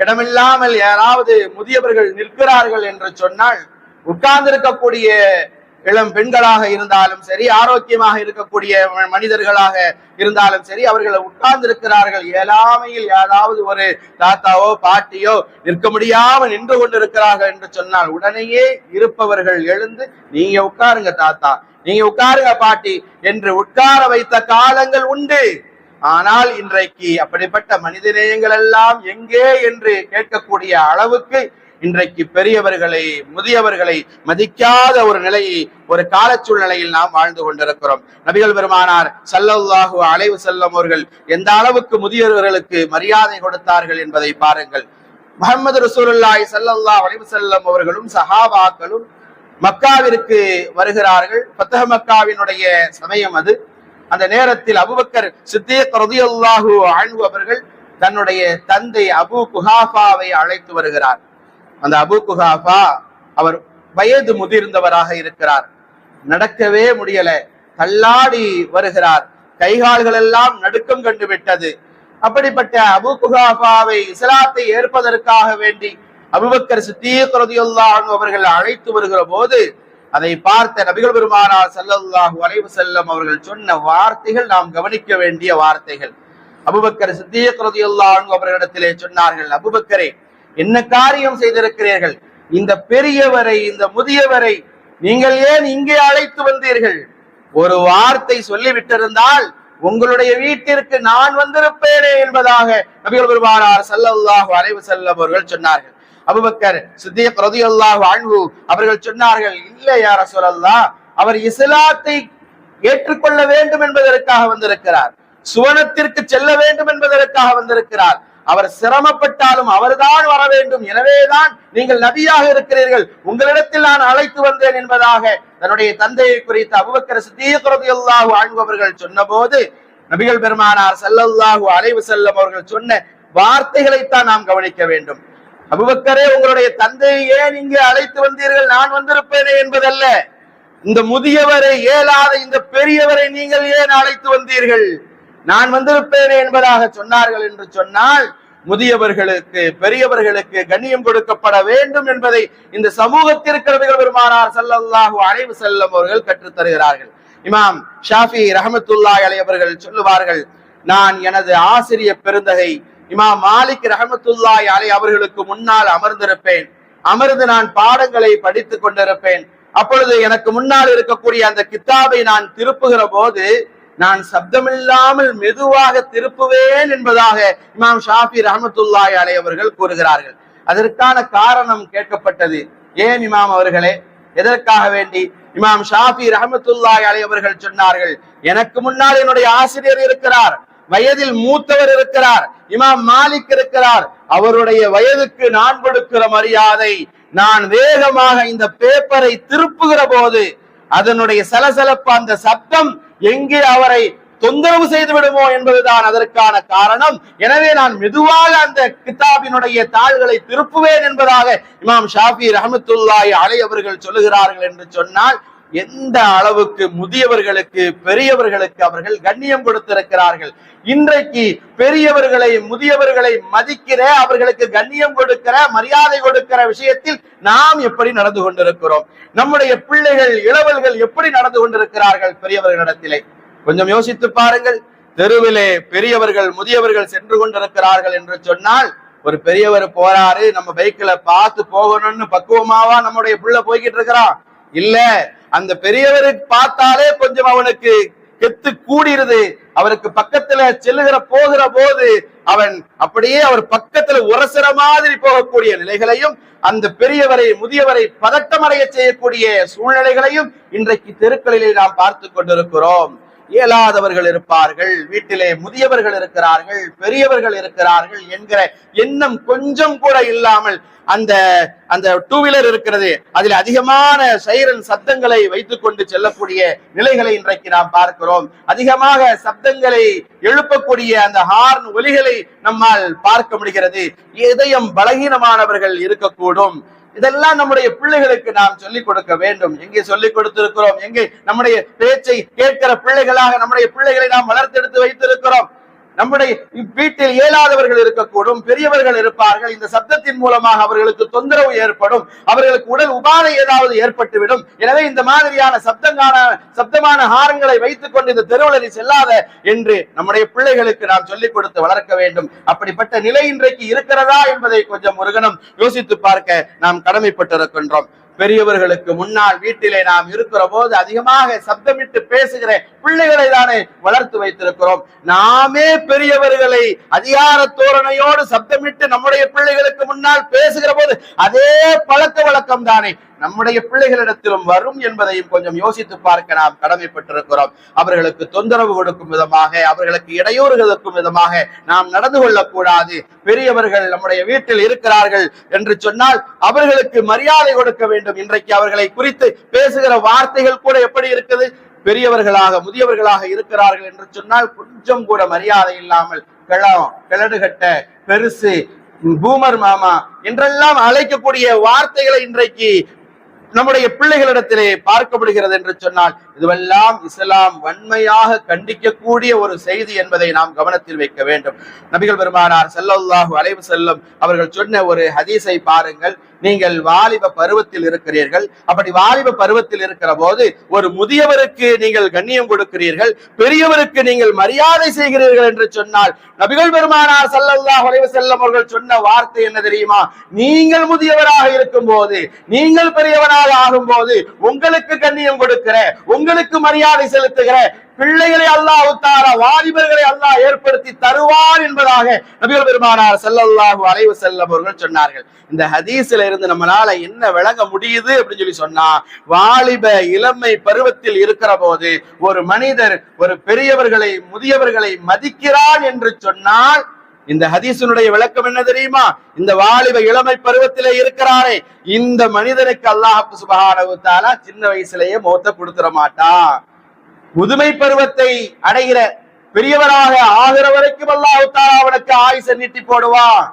இடமில்லாமல் யாராவது முதியவர்கள் நிற்கிறார்கள் என்று சொன்னால் உட்கார்ந்திருக்கக்கூடிய இளம் பெண்களாக இருந்தாலும் சரி, ஆரோக்கியமாக இருக்கக்கூடிய மனிதர்களாக இருந்தாலும் சரி, அவர்கள் உட்கார்ந்திருக்கிறார்கள். இயலாமையில் ஏதாவது ஒரு தாத்தாவோ பாட்டியோ நிற்க முடியாமல் நின்று கொண்டிருக்கிறார்கள் என்று சொன்னால் உடனேயே இருப்பவர்கள் எழுந்து நீங்க உட்காருங்க தாத்தா, நீங்க உட்காருங்க பாட்டி என்று உட்கார வைத்த காலங்கள் உண்டு. ஆனால் இன்றைக்கு அப்படிப்பட்ட மனிதநேயங்கள் எல்லாம் எங்கே என்று கேட்கக்கூடிய அளவுக்கு இன்றைக்கு பெரியவர்களை முதியவர்களை மதிக்காத ஒரு நிலையை ஒரு கால சூழ்நிலையில் நாம் வாழ்ந்து கொண்டிருக்கிறோம். நபிகள் பெருமானார் ஸல்லல்லாஹு அலைஹி வஸல்லம் அவர்கள் எந்த அளவுக்கு முதியவர்களுக்கு மரியாதை கொடுத்தார்கள் என்பதை பாருங்கள். முஹம்மது ரசூலுல்லாஹி ஸல்லல்லாஹு அலைஹி வஸல்லம் அவர்களும் சஹாபாக்களும் மக்காவிற்கு வருகிறார்கள். ஃபத்ஹ் மக்காவினுடைய சமயம் அது. அந்த நேரத்தில் அபூபக்கர் சித்தீக் ரலியல்லாஹு அன்ஹு அவர்கள் தன்னுடைய தந்தை அபூ குஹாஃபாவை அழைத்து வருகிறார். அந்த அபூ குஹாஃபா அவர் வயது முதிர்ந்தவராக இருக்கிறார், நடக்கவே முடியல, தள்ளாடி வருகிறார், கைகால்கள் எல்லாம் நடுக்கம் கண்டு விட்டது. அப்படிப்பட்ட அபூ குஹாஃபாவை இஸ்லாத்தை ஏற்பதற்காக வேண்டி அபூபக்கர் சித்தீக் ரலியல்லாஹு அன்ஹு அவர்கள் அழைத்து வருகிற போது அதை பார்த்த நபிகள் பெருமானார் ஸல்லல்லாஹு அலைஹி வஸல்லம் அவர்கள் சொன்ன வார்த்தைகள் நாம் கவனிக்க வேண்டிய வார்த்தைகள். அபூபக்கர் சித்தீக் ரலியல்லாஹு அன்ஹு அவர்களிடத்திலே சொன்னார்கள், அபூபக்கரே, என்ன காரியம் செய்திருக்கிறீர்கள்? இந்த பெரியவரை இந்த முதியவரை நீங்கள் ஏன் இங்கே அழைத்து வந்தீர்கள்? ஒரு வார்த்தை சொல்லிவிட்டிருந்தால் உங்களுடைய வீட்டிற்கு நான் வந்திருப்பேனே என்பதாக நபிகள் பெருமானார் ஸல்லல்லாஹு அலைஹி வஸல்லம் அவர்கள் சொன்னார்கள். அபூபக்கர் சித்தீக் ரலியல்லாஹு அன்ஹு அவர்கள் சொன்னார்கள், இல்லை யா ரசூலல்லாஹ், அவர் இஸ்லாத்தை ஏற்றுக்கொள்ள வேண்டும் என்பதற்காக வந்திருக்கிறார், சுவனத்திற்கு செல்ல வேண்டும் என்பதற்காக வந்திருக்கிறார். அவர் சிரமப்பட்டாலும் அவர்தான் வர வேண்டும், எனவேதான் நீங்கள் நபியாக இருக்கிறீர்கள், உங்களிடத்தில் நான் அழைத்து வந்தேன் என்பதாக தன்னுடைய தந்தையை குறித்து அபூபக்கர் சித்தீக் ரலியல்லாஹு அன்ஹு அவர்கள் சொன்னபோது நபிகள் பெருமானார் ஸல்லல்லாஹு அலைஹி வஸல்லம் அவர்கள் சொன்ன வார்த்தைகளைத்தான் நாம் கவனிக்க வேண்டும். அபூபக்கரே, உங்களுடைய தந்தையை ஏன் இங்கே அழைத்து வந்தீர்கள்? நான் வந்திருப்பேனே என்பதல்ல, இந்த முதியவரை இயலாத இந்த பெரியவரை நீங்கள் ஏன் அழைத்து வந்தீர்கள்? நான் வந்திருப்பேனே என்பதாக சொன்னார்கள் என்று சொன்னால் முதியவர்களுக்கு பெரியவர்களுக்கு கண்ணியம் கொடுக்கப்பட வேண்டும் என்பதை இந்த சமூகத்திற்கு நபிகள் பெருமானார் ஸல்லல்லாஹு அலைஹி வஸல்லம் அவர்கள் கற்றுத் தருகிறார்கள். இமாம் ஷாஃபி ரஹ்மத்துல்லாஹி அலைஹி அவர்கள் சொல்லுவார்கள், நான் எனது ஆசிரியர் பெருந்தகை இமாம் மாலிக் ரஹ்மத்துல்லாஹி அலைஹி அவர்களுக்கு முன்னால் அமர்ந்திருப்பேன். அமர்ந்து நான் பாடங்களை படித்துக் கொண்டிருப்பேன். அப்பொழுது எனக்கு முன்னால் இருக்கக்கூடிய அந்த கித்தாபை நான் திருப்புகிற போது நான் சப்தமில்லாமல் மெதுவாக திருப்புவேன் என்பதாக இமாம் ஷாஃபி ரஹ்மத்துல்லாஹி அலைஹி அவர்கள் கூறுகிறார்கள். அதற்கான காரணம் கேட்கப்பட்டது. ஏன் இமாம் அவர்களே, எதற்காக வேண்டி? இமாம் ஷாஃபி ரஹ்மத்துல்லாஹி அலைஹி அவர்கள் சொன்னார்கள், எனக்கு முன்னால் என்னுடைய ஆசிரியர் இருக்கிறார், வயதில் மூத்தவர் இருக்கிறார், இமாம் மாலிக் இருக்கிறார். அவருடைய வயதுக்கு நான் கொடுக்கிற மரியாதை, நான் வேகமாக இந்த பேப்பரை திருப்புகிற போது அதனுடைய சலசலப்பு, அந்த சப்தம் எங்கே அவரை தொந்தரவு செய்து விடுமோ என்பதுதான் அதற்கான காரணம். எனவே நான் மெதுவாக அந்த கிதாபினுடைய தாள்களை திருப்புவேன் என்பதாக இமாம் ஷாஃபி ரஹ்மத்துல்லாஹி அலைஹி அவர்கள் சொல்லுகிறார்கள் என்று சொன்னால், எந்த அளவுக்கு முதியவர்களுக்கு பெரியவர்களுக்கு அவர்கள் கண்ணியம் கொடுத்திருக்கிறார்கள். இன்றைக்கு பெரியவர்களை முதியவர்களை மதிக்கிற, அவர்களுக்கு கண்ணியம் கொடுக்கிற, மரியாதை கொடுக்கிற விஷயத்தில் நாம் எப்படி நடந்து கொண்டிருக்கிறோம்? நம்முடைய பிள்ளைகள் இளவல்கள் எப்படி நடந்து கொண்டிருக்கிறார்கள் பெரியவர்களிடத்திலே? கொஞ்சம் யோசித்து பாருங்கள். தெருவிலே பெரியவர்கள் முதியவர்கள் சென்று கொண்டிருக்கிறார்கள் என்று சொன்னால், ஒரு பெரியவர் போறாரு, நம்ம பைக்ல பார்த்து போகணும்னு பக்குவமாவா நம்முடைய பிள்ளை போய்கிட்டு இருக்கிறான்? இல்ல, அந்த பெரியவருக்கு பார்த்தாலே கொஞ்சம் அவனுக்கு கெத்து கூடிருது. அவருக்கு பக்கத்துல செல்லுகிற போகிற போது அவன் அப்படியே அவர் பக்கத்துல உரசுற மாதிரி போகக்கூடிய நிலைகளையும், அந்த பெரியவரை முதியவரை பதட்டமடைய செய்யக்கூடிய சூழ்நிலைகளையும் இன்றைக்கு தெருக்களிலே நாம் பார்த்து கொண்டிருக்கிறோம். இயலாதவர்கள் இருப்பார்கள், வீட்டிலே முதியவர்கள் இருக்கிறார்கள், பெரியவர்கள் இருக்கிறார்கள் என்கிற எண்ணம் கொஞ்சம் கூட இல்லாமல் அந்த அந்த டூ வீலர் இருக்கிறது, அதில் அதிகமான சைரன் சப்தங்களை வைத்துக் கொண்டு செல்லக்கூடிய நிலைகளை இன்றைக்கு நாம் பார்க்கிறோம். அதிகமாக சப்தங்களை எழுப்பக்கூடிய அந்த ஹார்ன் ஒலிகளை நம்மால் பார்க்க முடிகிறது. இதயம் பலகீனமானவர்கள் இருக்கக்கூடும். இதெல்லாம் நம்முடைய பிள்ளைகளுக்கு நாம் சொல்லிக் கொடுக்க வேண்டும். எங்கே சொல்லிக் கொடுத்திருக்கிறோம்? எங்கே நம்முடைய பேச்சை கேட்கிற பிள்ளைகளாக நம்முடைய பிள்ளைகளை நாம் வளர்த்தெடுத்து வைத்திருக்கிறோம்? நம்முடைய வீட்டில் இயலாதவர்கள் இருக்கக்கூடும், பெரியவர்கள் இருப்பார்கள். இந்த சப்தத்தின் மூலமாக அவர்களுக்கு தொந்தரவு ஏற்படும், அவர்களுக்கு உடல் உபாதை ஏதாவது ஏற்பட்டுவிடும். எனவே இந்த மாதிரியான சப்தமான ஹாரங்களை வைத்துக் கொண்டு இந்த தெருவில் செல்லாத என்று நம்முடைய பிள்ளைகளுக்கு நாம் சொல்லிக் கொடுத்து வளர்க்க வேண்டும். அப்படிப்பட்ட நிலை இன்றைக்கு இருக்கிறதா என்பதை கொஞ்சம் ஒரு கணம் யோசித்து பார்க்க நாம் கடமைப்பட்டிருக்கின்றோம். பெரியவர்களுக்கு முன்னால் வீட்டிலே நாம் இருக்கிற போது அதிகமாக சப்தமிட்டு பேசுகிற பிள்ளைகளை தானே வளர்த்து வைத்திருக்கிறோம். நாமே பெரியவர்களை அதிகார தோரணையோடு சப்தமிட்டு நம்முடைய பிள்ளைகளுக்கு முன்னால் பேசுகிற போது அதே பழக்க வழக்கம் தானே நம்முடைய பிள்ளைகளிடத்திலும் வரும் என்பதையும் கொஞ்சம் யோசித்து பார்க்க நாம் கடமைப்பட்டிருக்கிறோம். அவர்களுக்கு தொந்தரவு கொடுக்கும் விதமாக, அவர்களுக்கு இடையூறு கொடுக்கும் விதமாக நாம் நடந்து கொள்ளக்கூடாது. பெரியவர்கள் நம்முடைய வீட்டில் இருக்கிறார்கள் என்று சொன்னால் அவர்களுக்கு மரியாதை கொடுக்க வேண்டும். இன்றைக்கு அவர்களை குறித்து பேசுகிற வார்த்தைகள் கூட எப்படி இருக்குது? பெரியவர்களாக முதியவர்களாக இருக்கிறார்கள் என்று சொன்னால் கொஞ்சம் கூட மரியாதை இல்லாமல் கிளடுகட்ட, பெருசு, பூமர் மாமா என்றெல்லாம் அழைக்கக்கூடிய வார்த்தைகளை இன்றைக்கு நம்முடைய பிள்ளைகளிடத்திலே பார்க்கப்படுகிறது என்று சொன்னால், இதுவெல்லாம் இஸ்லாம் வன்மையாக கண்டிக்கக்கூடிய ஒரு செய்தி என்பதை நாம் கவனத்தில் வைக்க வேண்டும். நபிகள் பெருமானார் ஸல்லல்லாஹு அலைஹி வஸல்லம் அவர்கள் சொன்ன ஒரு ஹதீஸை பாருங்கள். நீங்கள் வாலிப பருவத்தில் இருக்கிறீர்கள். அப்படி வாலிப பருவத்தில் இருக்கிற போது ஒரு முதியவருக்கு நீங்கள் கண்ணியம் கொடுக்கிறீர்கள், பெரியவருக்கு நீங்கள் மரியாதை செய்கிறீர்கள் என்று சொன்னால், நபிகள் பெருமானார் ஸல்லல்லாஹு அலைஹி வஸல்லம் அவர்கள் சொன்ன வார்த்தை என்ன தெரியுமா? நீங்கள் முதியவராக இருக்கும் போது, நீங்கள் பெரியவராக ஆகும் போது உங்களுக்கு கண்ணியம் கொடுக்கிற, உங்களுக்கு மரியாதை செலுத்துகிற பிள்ளைகளை அல்லாஹ் தஆலா, வாலிபர்களை அல்லாஹ் ஏற்படுத்தி தருவார் என்பதாக நபிகள் பெருமானார் ஸல்லல்லாஹு அலைஹி வஸல்லம் அவர்கள் சொன்னார்கள். இந்த ஹதீஸ்ல இருந்து நம்மளால என்ன விளங்க முடியுது அப்படின்னு சொல்லி சொன்னா, வாலிப இளமை பருவத்தில் இருக்கிற போது ஒரு மனிதர் ஒரு பெரியவர்களை முதியவர்களை மதிக்கிறார் என்று சொன்னால், இந்த ஹதீஸினுடைய விளக்கம் என்ன தெரியுமா? இந்த வாலிப இளமை பருவத்திலே இருக்கிறாரே இந்த மனிதனுக்கு அல்லாஹ் சுப்ஹானஹு வ தஆலா சின்ன வயசுலயே மௌத்த கொடுத்துற மாட்டான். முதுமை பருவத்தை அடைகிற பெரியவராக ஆகிற வரைக்கும் அல்லாஹ் தஆலா அவனுக்கு ஆயுசை நீட்டி போடுவான்.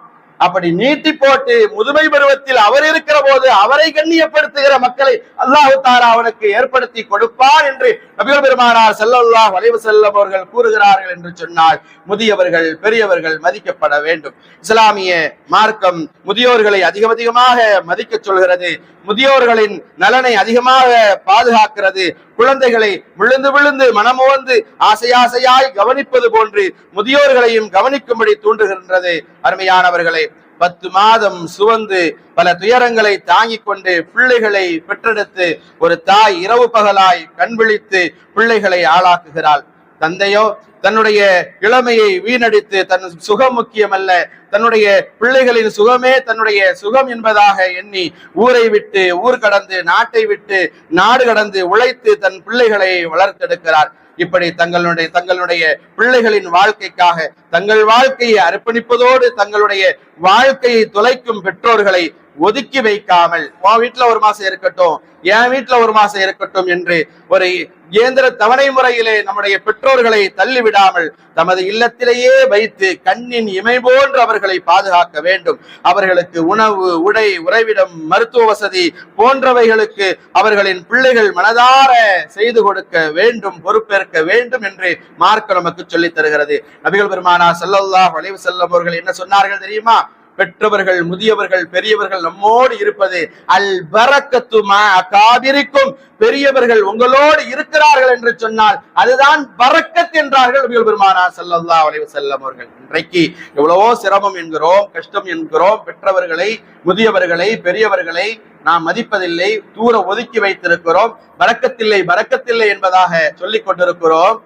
அப்படி நீட்டி போட்டு முதுமை பருவத்தில் அவர் இருக்கிற போது அவரை கண்ணியப்படுத்துகிற மக்களை அல்லாஹ் தஆலா அவனுக்கு ஏற்படுத்தி கொடுப்பார் என்று நபிகள் பெருமானார் ஸல்லல்லாஹு அலைஹி வஸல்லம் அவர்கள் கூறுகிறார்கள் என்று சொன்னால் முதியவர்கள் பெரியவர்கள் மதிக்கப்பட வேண்டும். இஸ்லாமிய மார்க்கம் முதியோர்களை அதிகமாக மதிக்க சொல்கிறது. முதியோர்களின் நலனை அதிகமாக பாதுகாக்கிறது. குழந்தைகளை விழுந்து விழுந்து மனமோந்து ஆசையாய் கவனிப்பது போன்று முதியோர்களையும் கவனிக்கும்படி தூண்டுகின்றது. அருமையானவர்களே, 10 மாதம் சுமந்து பல துயரங்களை தாங்கிக் கொண்டு பிள்ளைகளை பெற்றெடுத்து ஒரு தாய் இரவு பகலாய் கண் விழித்து பிள்ளைகளை ஆளாக்குகிறாள். தந்தையோ தன்னுடைய இளமையை வீணடித்து தன் சுகம் முக்கியமல்ல, தன்னுடைய பிள்ளைகளின் சுகமே தன்னுடைய சுகம் என்பதாக எண்ணி ஊரை விட்டு ஊர் கடந்து நாட்டை விட்டு நாடு கடந்து உழைத்து தன் பிள்ளைகளை வளர்த்தெடுக்கிறார். இப்படி தங்களுடைய பிள்ளைகளின் வாழ்க்கைக்காக தங்கள் வாழ்க்கையை அர்ப்பணிப்பதோடு தங்களுடைய வாழ்க்கையை தொலைக்கும் பெற்றோர்களை ஒதுக்கி வைக்காமல் உன் வீட்டுல ஒரு மாசம் இருக்கட்டும், என் வீட்டுல ஒரு மாசம் இருக்கட்டும் என்று ஒரு இயந்திர தவணை முறையிலே நம்முடைய பெற்றோர்களை தள்ளிவிடாமல் தமது இல்லத்திலேயே வைத்து கண்ணின் இமை போன்று அவர்களை பாதுகாக்க வேண்டும். அவர்களுக்கு உணவு, உடை, உறைவிடம், மருத்துவ வசதி போன்றவைகளுக்கு அவர்களின் பிள்ளைகள் மனதார செய்து கொடுக்க வேண்டும், பொறுப்பேற்க வேண்டும் என்று மார்க்கம் நமக்கு சொல்லித் தருகிறது. நபிகள் பெருமானார் ஸல்லல்லாஹு அலைஹி வஸல்லம் அவர்கள் என்ன சொன்னார்கள் தெரியுமா? பெற்றவர்கள், முதியவர்கள், பெரியவர்கள் நம்மோடு இருப்பது அல் பரக்கத்து மா அகாபிரிக்கும், பெரியவர்கள் உங்களோடு இருக்கிறார்கள் என்று சொன்னால் அதுதான் பரக்கத் என்றார்கள் நபிகள் பெருமானார் ஸல்லல்லாஹு அலைஹி வஸல்லம் அவர்கள். இன்றைக்கு எவ்வளவோ சிரமம் என்கிறோம், கஷ்டம் என்கிறோம், பெற்றவர்களை, முதியவர்களை, பெரியவர்களை நாம் மதிப்பதில்லை, தூர ஒதுக்கி வைத்திருக்கிறோம். பரக்கத்தில்லை என்பதாக சொல்லிக் கொண்டிருக்கிறோம்.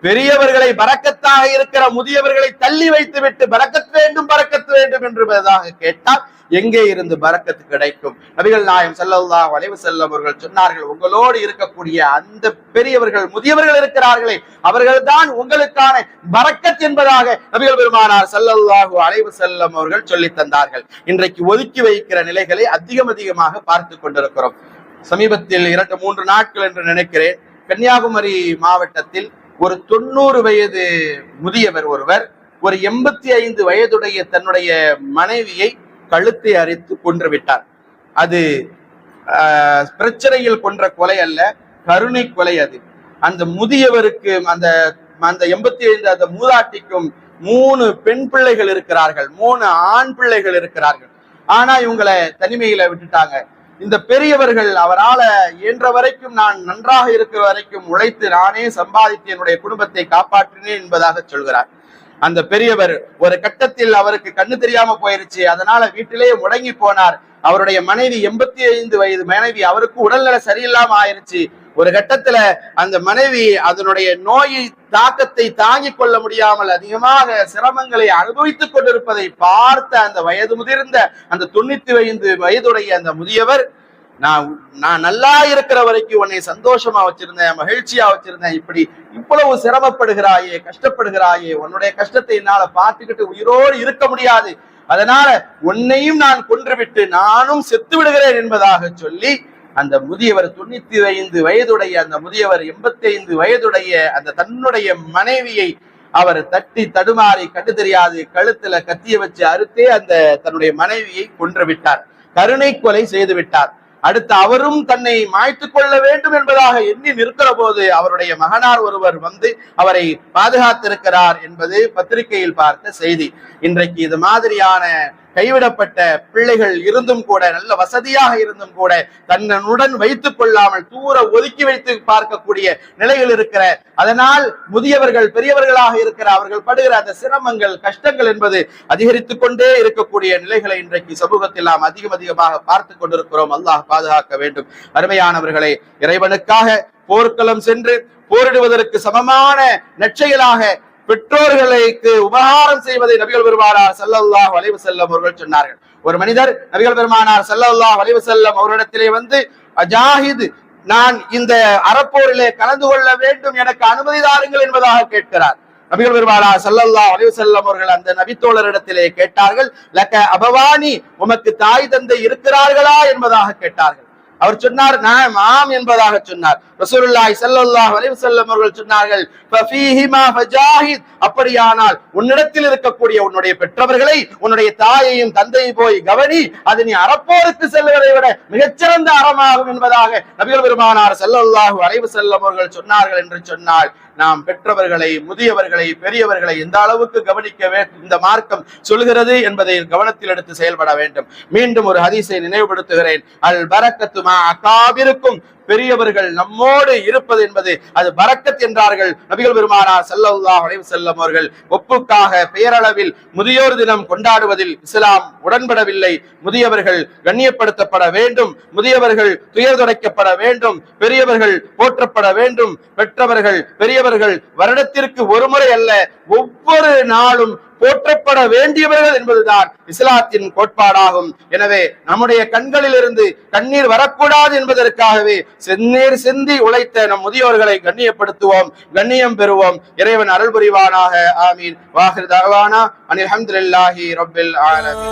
பெரியவர்களை பரக்கத்தாக இருக்கிற முதியவர்களை தள்ளி வைத்து விட்டு பரக்கத் வேண்டும் என்பதாக கேட்டால் எங்கே இருந்து பரக்கத்து கிடைக்கும்? நபிகள் நாயகம் ஸல்லல்லாஹு அலைஹி வஸல்லம் அவர்கள் சொன்னார்கள், உங்களோடு இருக்கக்கூடிய அந்த பெரியவர்கள், முதியவர்கள் இருக்கிறார்களே, அவர்கள் தான் உங்களுக்கான பரக்கத் என்பதாக நபிகள் பெருமானார் ஸல்லல்லாஹு அலைஹி வஸல்லம் அவர்கள் சொல்லி தந்தார்கள். இன்றைக்கு ஒதுக்கி வைக்கிற நிலைகளை அதிகமாக பார்த்து கொண்டிருக்கிறோம். சமீபத்தில் 2-3 நாட்கள் என்று நினைக்கிறேன், கன்னியாகுமரி மாவட்டத்தில் ஒரு 90 வயது முதியவர் ஒருவர் ஒரு 85 வயதுடைய தன்னுடைய மனைவியை கழுத்தை அரித்து கொன்று விட்டார். அது பிரச்சனையில் கொன்ற கொலை அல்ல, கருணை கொலை. அது அந்த முதியவருக்கு அந்த 85 அந்த மூதாட்டிக்கும் 3 பெண் பிள்ளைகள் இருக்கிறார்கள், 3 ஆண் பிள்ளைகள் இருக்கிறார்கள். ஆனா இவங்களை தனிமையில விட்டுட்டாங்க. இந்த பெரியவர்கள் அவரால இயன்ற வரைக்கும், நான் நன்றாக இருக்கிற வரைக்கும் உழைத்து நானே சம்பாதித்து என்னுடைய குடும்பத்தை காப்பாற்றினேன் என்பதாக சொல்கிறார். அந்த பெரியவர் ஒரு கட்டத்தில் அவருக்கு கண்ணு தெரியாம போயிருச்சு, அதனால வீட்டிலேயே முடங்கி போனார். அவருடைய மனைவி 85 வயது மனைவி, அவருக்கு உடல்நல சரியில்லாம ஆயிருச்சு. ஒரு கட்டத்துல அந்த மனைவி அதனுடைய நோயை தாக்கத்தை தாங்கிக் கொள்ள முடியாமல் அதிகமாக சிரமங்களை அனுபவித்துக் கொண்டிருப்பதை பார்த்த அந்த வயது முதிர்ந்த அந்த 95 வயதுடைய அந்த முதியவர், நான் நல்லா இருக்கிற வரைக்கும் உன்னை சந்தோஷமா வச்சிருந்தேன், மகிழ்ச்சியா வச்சிருந்தேன், இப்படி இவ்வளவு சிரமப்படுகிறாயே, கஷ்டப்படுகிறாயே, உன்னுடைய கஷ்டத்தை என்னால பார்த்துக்கிட்டு உயிரோடு இருக்க முடியாது, அதனால உன்னையும் நான் கொன்றுவிட்டு நானும் செத்து விடுகிறேன் என்பதாக சொல்லி அந்த முதியவர் 95 வயதுடைய அந்த முதியவர் 85 வயதுடைய அந்த தன்னுடைய மனைவியை அவர் தட்டி தடுமாறி கண்டு தெரியாது கழுத்துல கத்திய வச்சு அறுத்தே அந்த தன்னுடைய மனைவியை கொன்று விட்டார், கருணை கொலை செய்து விட்டார். அடுத்து அவரும் தன்னை மாய்த்துக் கொள்ள வேண்டும் என்பதாக எண்ணி நிற்கிற போது அவருடைய மகனார் ஒருவர் வந்து அவரை பாதுகாத்திருக்கிறார் என்பது பத்திரிகையில் பார்த்த செய்தி. இன்றைக்கு இது மாதிரியான கைவிடப்பட்ட பிள்ளைகள் இருந்தும் கூட, நல்ல வசதியாக இருந்தும் கூட தன்னுடன் வைத்துக் கொள்ளாமல் தூர ஒதுக்கி வைத்து பார்க்கக்கூடிய நிலைகள் இருக்கிற, அதனால் முதியவர்கள் பெரியவர்களாக இருக்கிற அவர்கள் படுகிற அந்த சிரமங்கள், கஷ்டங்கள் என்பது அதிகரித்துக் கொண்டே இருக்கக்கூடிய நிலைகளை இன்றைக்கு சமூகத்தில் நாம் அதிகமாக பார்த்து கொண்டிருக்கிறோம். அல்லாஹ் பாதுகாக்க வேண்டும். அருமையானவர்களை, இறைவனுக்காக போர்க்களம் சென்று போரிடுவதற்கு சமமான நற்செயலாக பெற்றோர்களுக்கு உபகாரம் செய்வதை நபிகள் பெருமானார் ஸல்லல்லாஹு அலைஹி வஸல்லம் அவர்கள் சொன்னார்கள். ஒரு மனிதர் நபிகள் பெருமானார் ஸல்லல்லாஹு அலைஹி வஸல்லம் அவரிடத்திலே வந்து, அஜாஹித், நான் இந்த அறப்போரிலே கலந்து கொள்ள வேண்டும், எனக்கு அனுமதி தாருங்கள் என்பதாக கேட்கிறார். நபிகள் பெருமானார் ஸல்லல்லாஹு அலைஹி வஸல்லம் அவர்கள் அந்த நபித்தோழரிடத்திலே கேட்டார்கள், லக அபவானி, உமக்கு தாய் தந்தை இருக்கிறார்களா என்பதாக கேட்டார்கள். அவர் சொன்னார், நான் ஆம் என்பதாக சொன்னார். ரசூலுல்லாஹி ஸல்லல்லாஹு அலைஹி வஸல்லம் அவர்கள் சொன்னார்கள், ஃபஃபீஹிமா ஃபஜாஹித், அப்படியானால் உன்னிடத்தில் இருக்கக்கூடிய உன்னுடைய பெற்றவர்களை, உன்னுடைய தாயையும் தந்தையை போய் கவனி, அது நீ அறப்போருக்கு செல்வதை விட மிகச்சிறந்த அறமாகும் என்பதாக நபிகள் பெருமானார் ஸல்லல்லாஹு அலைஹி வஸல்லம் அவர்கள் சொன்னார்கள் என்று சொன்னால், நாம் பெற்றவர்களை, முதியவர்களை, பெரியவர்களை எந்த அளவுக்கு கவனிக்க இந்த மார்க்கம் சொல்கிறது என்பதை கவனத்தில் எடுத்து செயல்பட வேண்டும். மீண்டும் ஒரு ஹதீஸை நினைவுபடுத்துகிறேன். அல் பரக்கத்து மா அகாபிருக்கும், பெரியவர்கள் நம்மோடு இருப்பது என்பது அது பரக்கத் என்றார்கள் நபிகள் பெருமானார் ஸல்லல்லாஹு அலைஹி வஸல்லம் அவர்கள். ஒப்புக்காக பெயரளவில் முதியோர் தினம் கொண்டாடுவதில் இஸ்லாம் உடன்படவில்லை. முதியவர்கள் கண்ணியப்படுத்தப்பட வேண்டும், முதியவர்கள் துயர் துடைக்கப்பட வேண்டும், பெரியவர்கள் போற்றப்பட வேண்டும். பெற்றவர்கள், பெரியவர்கள் வருடத்திற்கு ஒரு முறை அல்ல, ஒவ்வொரு நாளும் போற்றப்பட வேண்டியவர்கள் என்பதுதான் இஸ்லாத்தின் கோட்பாடாகும். எனவே நம்முடைய கண்களில் இருந்து கண்ணீர் வரக்கூடாது என்பதற்காகவே செந்நீர் சிந்தி உழைத்த நம் முதியோர்களை கண்ணியப்படுத்துவோம், கண்ணியம் பெறுவோம். இறைவன் அருள் புரிவானாக. ஆமீன். வாஹிர் தஅவானா அனில் ஹம்துலில்லாஹி ரப்பில் ஆலமீன்.